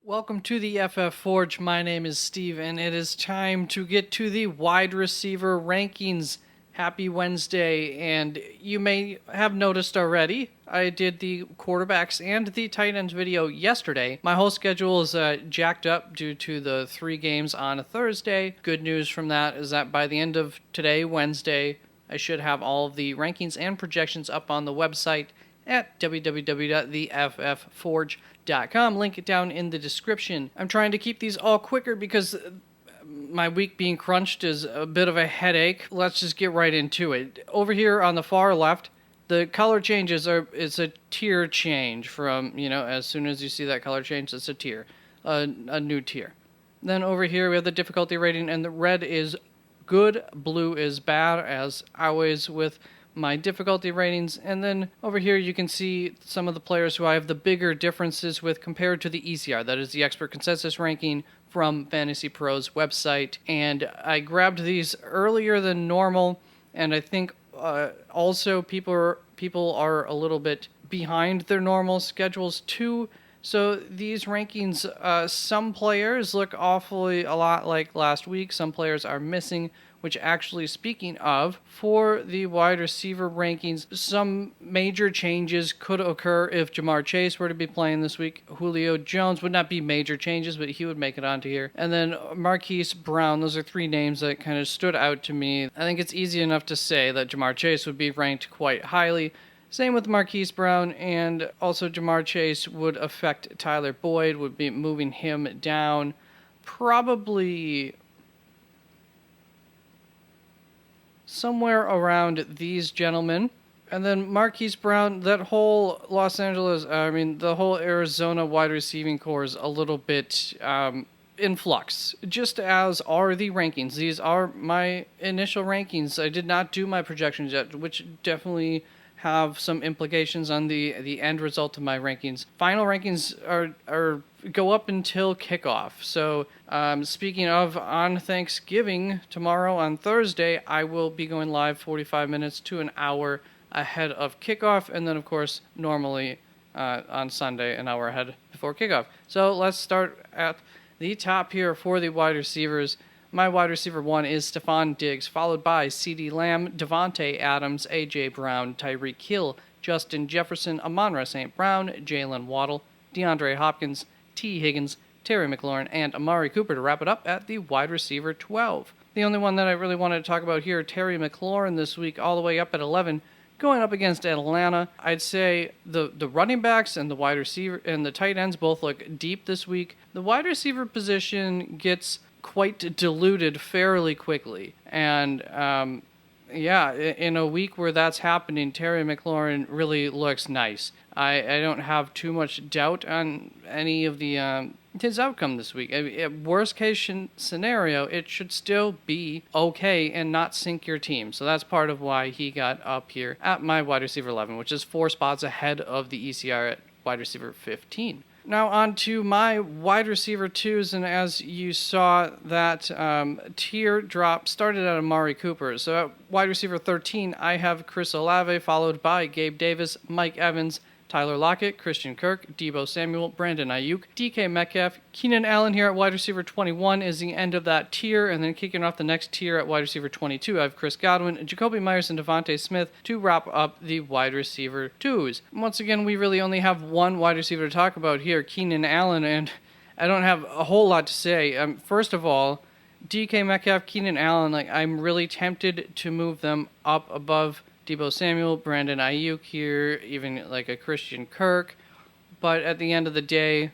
Welcome to the FF Forge. My name is Steve, and it is time to get to the wide receiver rankings. Happy Wednesday, and you may have noticed already, I did the quarterbacks and the tight ends video yesterday. My whole schedule is jacked up due to the 3 games on a Thursday. Good news from that is that by the end of today, Wednesday, I should have all of the rankings and projections up on the website at www.theffforge.com. Link it down in the description. I'm trying to keep these all quicker because my week being crunched is a bit of a headache. Let's just get right into it. Over here on the far left, the color changes it's a tier change from, as soon as you see that color change, it's a tier, a new tier. Then over here we have the difficulty rating, and the red is good, blue is bad, as always with my difficulty ratings. And then over here you can see some of the players who I have the bigger differences with compared to the ECR, that is the expert consensus ranking from Fantasy Pros website. And I grabbed these earlier than normal, and I think also people are a little bit behind their normal schedules too. So these rankings, some players look awfully a lot like last week. Some players are missing, which actually, speaking of, for the wide receiver rankings, some major changes could occur if Ja'Marr Chase were to be playing this week. Julio Jones would not be major changes, but he would make it onto here. And then Marquise Brown. Those are 3 names that kind of stood out to me. I think it's easy enough to say that Ja'Marr Chase would be ranked quite highly. Same with Marquise Brown, and also Ja'Marr Chase would affect Tyler Boyd, would be moving him down probably somewhere around these gentlemen. And then Marquise Brown, that whole the whole Arizona wide receiving core is a little bit in flux, just as are the rankings. These are my initial rankings. I did not do my projections yet, which definitely have some implications on the end result of my rankings. Final rankings are go up until kickoff. So speaking of, on Thanksgiving, tomorrow on Thursday, I will be going live 45 minutes to an hour ahead of kickoff, and then of course normally on Sunday an hour ahead before kickoff. So let's start at the top here for the wide receivers. My wide receiver 1 is Stephon Diggs, followed by CeeDee Lamb, Davante Adams, A.J. Brown, Tyreek Hill, Justin Jefferson, Amon-Ra St. Brown, Jalen Waddle, DeAndre Hopkins, T. Higgins, Terry McLaurin, and Amari Cooper to wrap it up at the wide receiver 12. The only one that I really wanted to talk about here, Terry McLaurin this week, all the way up at 11, going up against Atlanta. I'd say the running backs and the wide receiver and the tight ends both look deep this week. The wide receiver position gets quite diluted fairly quickly, and in a week where that's happening, Terry McLaurin really looks nice. I don't have too much doubt on any of the his outcome this week. Worst case scenario, it should still be okay and not sink your team. So that's part of why he got up here at my wide receiver 11, which is 4 spots ahead of the ECR at wide receiver 15. Now on to my wide receiver 2s, and as you saw, that tier drop started at Amari Cooper. So at wide receiver 13, I have Chris Olave, followed by Gabe Davis, Mike Evans, Tyler Lockett, Christian Kirk, Deebo Samuel, Brandon Ayuk, DK Metcalf. Keenan Allen here at wide receiver 21 is the end of that tier, and then kicking off the next tier at wide receiver 22, I have Chris Godwin, Jacoby Myers, and Devontae Smith to wrap up the wide receiver 2s. Once again, we really only have one wide receiver to talk about here, Keenan Allen, and I don't have a whole lot to say. First of all, DK Metcalf, Keenan Allen, I'm really tempted to move them up above Deebo Samuel, Brandon Ayuk here, even like a Christian Kirk. But at the end of the day,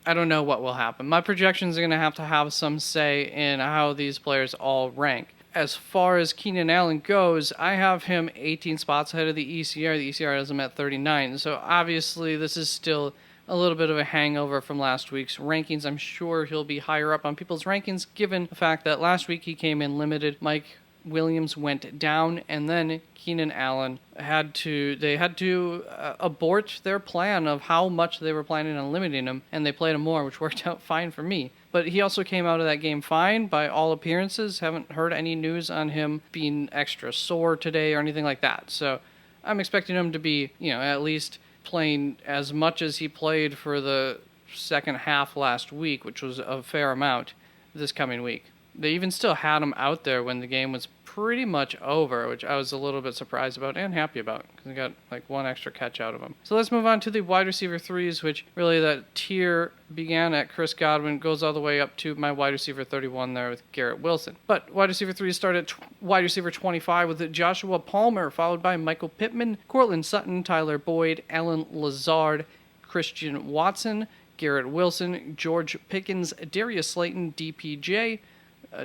I don't know what will happen. My projections are going to have some say in how these players all rank. As far as Keenan Allen goes, I have him 18 spots ahead of the ECR. The ECR has him at 39. So obviously this is still a little bit of a hangover from last week's rankings. I'm sure he'll be higher up on people's rankings given the fact that last week he came in limited. Mike Williams went down, and then Keenan Allen had to abort their plan of how much they were planning on limiting him, and they played him more, which worked out fine for me. But he also came out of that game fine by all appearances. Haven't heard any news on him being extra sore today or anything like that. So I'm expecting him to be, at least playing as much as he played for the second half last week, which was a fair amount this coming week. They even still had him out there when the game was pretty much over, which I was a little bit surprised about and happy about because I got like one extra catch out of him. So let's move on to the wide receiver threes, which really that tier began at Chris Godwin, goes all the way up to my wide receiver 31 there with Garrett Wilson. But wide receiver threes start at wide receiver 25 with Joshua Palmer, followed by Michael Pittman, Courtland Sutton, Tyler Boyd, Allen Lazard, Christian Watson, Garrett Wilson, George Pickens, Darius Slayton, DPJ,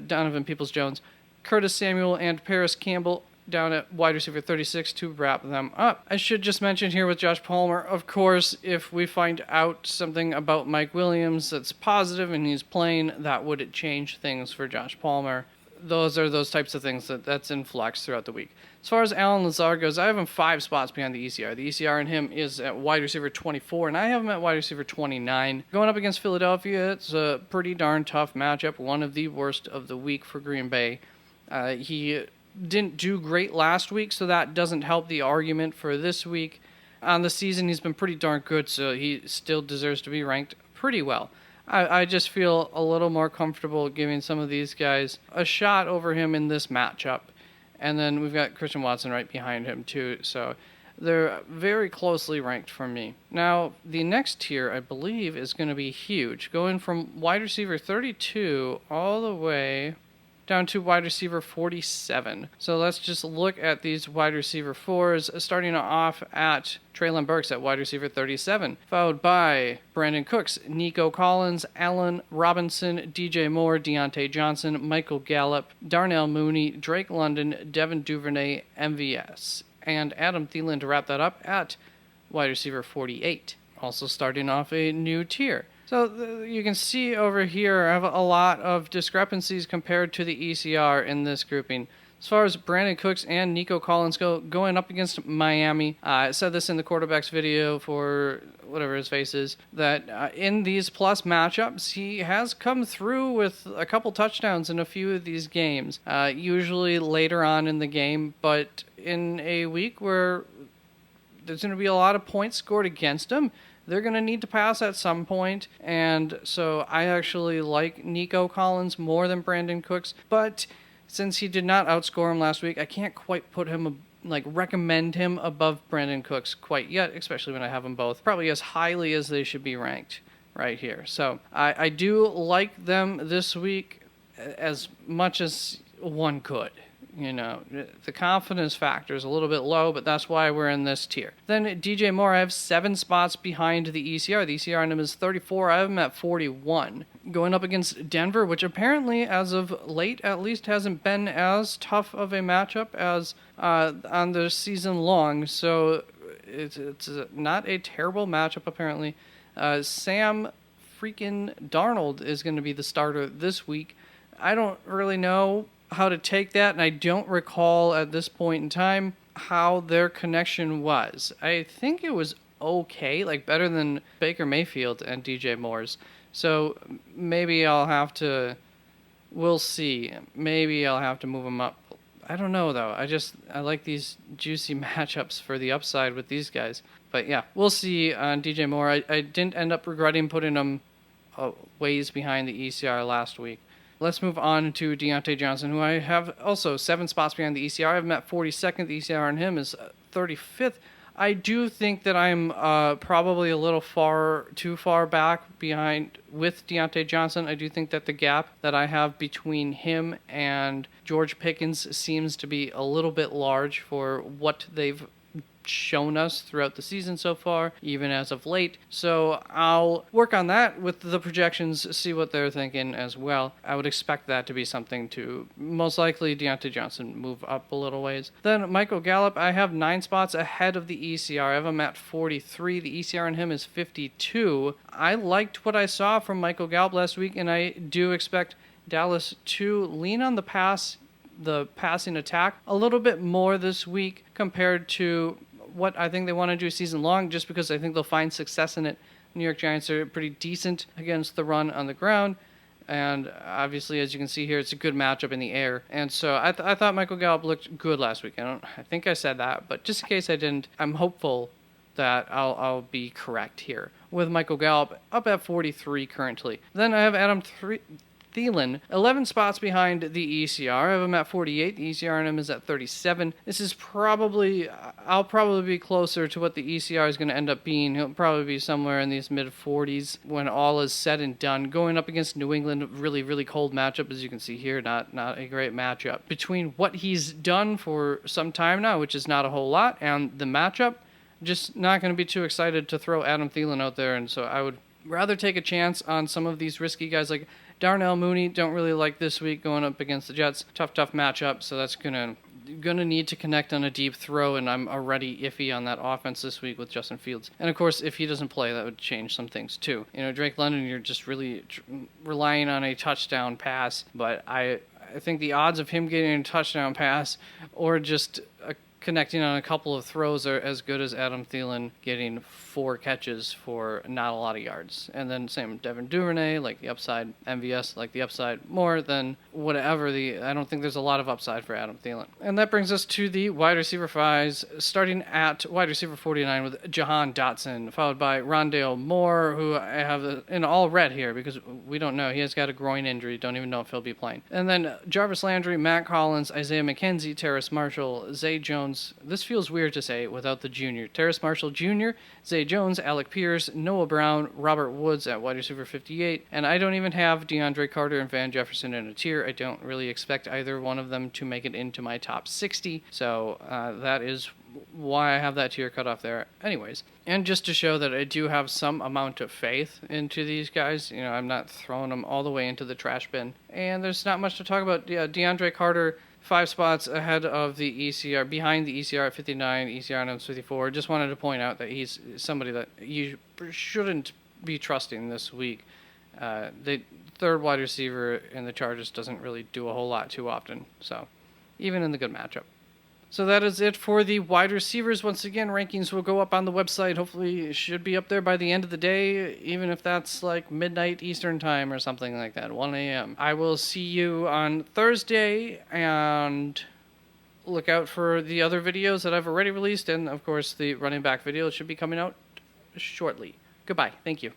Donovan Peoples-Jones, Curtis Samuel, and Paris Campbell down at wide receiver 36 to wrap them up. I should just mention here with Josh Palmer, of course, if we find out something about Mike Williams that's positive and he's playing, that would change things for Josh Palmer. Those are those types of things that's in flux throughout the week. As far as Allen Lazard goes, I have him 5 spots behind the ECR. The ECR in him is at wide receiver 24, and I have him at wide receiver 29. Going up against Philadelphia, it's a pretty darn tough matchup, one of the worst of the week for Green Bay. He didn't do great last week, so that doesn't help the argument for this week. On the season, he's been pretty darn good, so he still deserves to be ranked pretty well. I just feel a little more comfortable giving some of these guys a shot over him in this matchup. And then we've got Christian Watson right behind him, too. So they're very closely ranked for me. Now, the next tier, I believe, is going to be huge. Going from wide receiver 32 all the way down to wide receiver 47. So let's just look at these wide receiver fours, starting off at Treylon Burks at wide receiver 37, followed by Brandon Cooks, Nico Collins, Allen Robinson, DJ Moore, Deontay Johnson, Michael Gallup, Darnell Mooney, Drake London, Devin Duvernay, MVS, and Adam Thielen to wrap that up at wide receiver 48. Also starting off a new tier. So you can see over here I have a lot of discrepancies compared to the ECR in this grouping. As far as Brandon Cooks and Nico Collins go, going up against Miami, I said this in the quarterbacks video for whatever his face is, that in these plus matchups, he has come through with a couple touchdowns in a few of these games, usually later on in the game, but in a week where there's going to be a lot of points scored against him, they're going to need to pass at some point, and so I actually like Nico Collins more than Brandon Cooks, but since he did not outscore him last week, I can't quite put him, recommend him above Brandon Cooks quite yet, especially when I have them both probably as highly as they should be ranked right here. So I do like them this week as much as one could. You know, the confidence factor is a little bit low, but that's why we're in this tier. Then DJ Moore, I have 7 spots behind the ECR. The ECR on him is 34. I have him at 41. Going up against Denver, which apparently, as of late, at least hasn't been as tough of a matchup as on the season long. So it's not a terrible matchup, apparently. Sam freaking Darnold is going to be the starter this week. I don't really know how to take that, and I don't recall at this point in time how their connection was. I think it was okay, better than Baker Mayfield and DJ Moore's. So maybe we'll see. Maybe I'll have to move them up. I don't know, though. I like these juicy matchups for the upside with these guys. But yeah, we'll see on DJ Moore. I didn't end up regretting putting him ways behind the ECR last week. Let's move on to Deontay Johnson, who I have also 7 spots behind the ECR. I have him at 42nd. The ECR on him is 35th. I do think that I'm probably a little too far back behind with Deontay Johnson. I do think that the gap that I have between him and George Pickens seems to be a little bit large for what they've shown us throughout the season so far, even as of late. So I'll work on that with the projections, see what they're thinking as well. I would expect that to be something to most likely Deontay Johnson move up a little ways. Then Michael Gallup, I have 9 spots ahead of the ECR. I have him at 43. The ECR on him is 52. I liked what I saw from Michael Gallup last week, and I do expect Dallas to lean on the passing attack a little bit more this week compared to what I think they want to do season long, just because I think they'll find success in it. New York Giants are pretty decent against the run on the ground, and obviously, as you can see here, it's a good matchup in the air. And so I thought Michael Gallup looked good last week. I think I said that, but just in case I didn't, I'm hopeful that I'll be correct here, with Michael Gallup up at 43 currently. Then I have Adam Thielen, 11 spots behind the ECR. I have him at 48. The ECR on him is at 37. This is I'll probably be closer to what the ECR is going to end up being. He'll probably be somewhere in these mid 40s when all is said and done. Going up against New England, really, really cold matchup, as you can see here. Not a great matchup. Between what he's done for some time now, which is not a whole lot, and the matchup, just not going to be too excited to throw Adam Thielen out there, and so I would rather take a chance on some of these risky guys like Darnell Mooney. Don't really like this week going up against the Jets. Tough matchup, so that's gonna need to connect on a deep throw, and I'm already iffy on that offense this week with Justin Fields. And of course, if he doesn't play, that would change some things too. Drake London, you're just really relying on a touchdown pass, but I think the odds of him getting a touchdown pass or just connecting on a couple of throws are as good as Adam Thielen getting 4 catches for not a lot of yards. And then same with Devin Duvernay, like the upside. MVS, like the upside more than whatever. I don't think there's a lot of upside for Adam Thielen. And that brings us to the wide receiver 5s, starting at wide receiver 49 with Jahan Dotson, followed by Rondale Moore, who I have in all red here because we don't know. He has got a groin injury. Don't even know if he'll be playing. And then Jarvis Landry, Matt Collins, Isaiah McKenzie, Terrace Marshall, Zay Jones. This feels weird to say without the junior. Terrace Marshall Jr., Zay Jones, Alec Pierce, Noah Brown, Robert Woods at wide receiver 58. And I don't even have DeAndre Carter and Van Jefferson in a tier. I don't really expect either one of them to make it into my top 60. So that is why I have that tier cut off there. Anyways, and just to show that I do have some amount of faith into these guys, I'm not throwing them all the way into the trash bin. And there's not much to talk about. DeAndre Carter, 5 spots ahead of the ECR, behind the ECR at 59, ECR on 54. Just wanted to point out that he's somebody that you shouldn't be trusting this week. The third wide receiver in the Chargers doesn't really do a whole lot too often, so even in the good matchup. So that is it for the wide receivers. Once again, rankings will go up on the website. Hopefully it should be up there by the end of the day, even if that's like midnight Eastern time or something like that, 1 a.m. I will see you on Thursday, and look out for the other videos that I've already released, and of course the running back video should be coming out shortly. Goodbye. Thank you.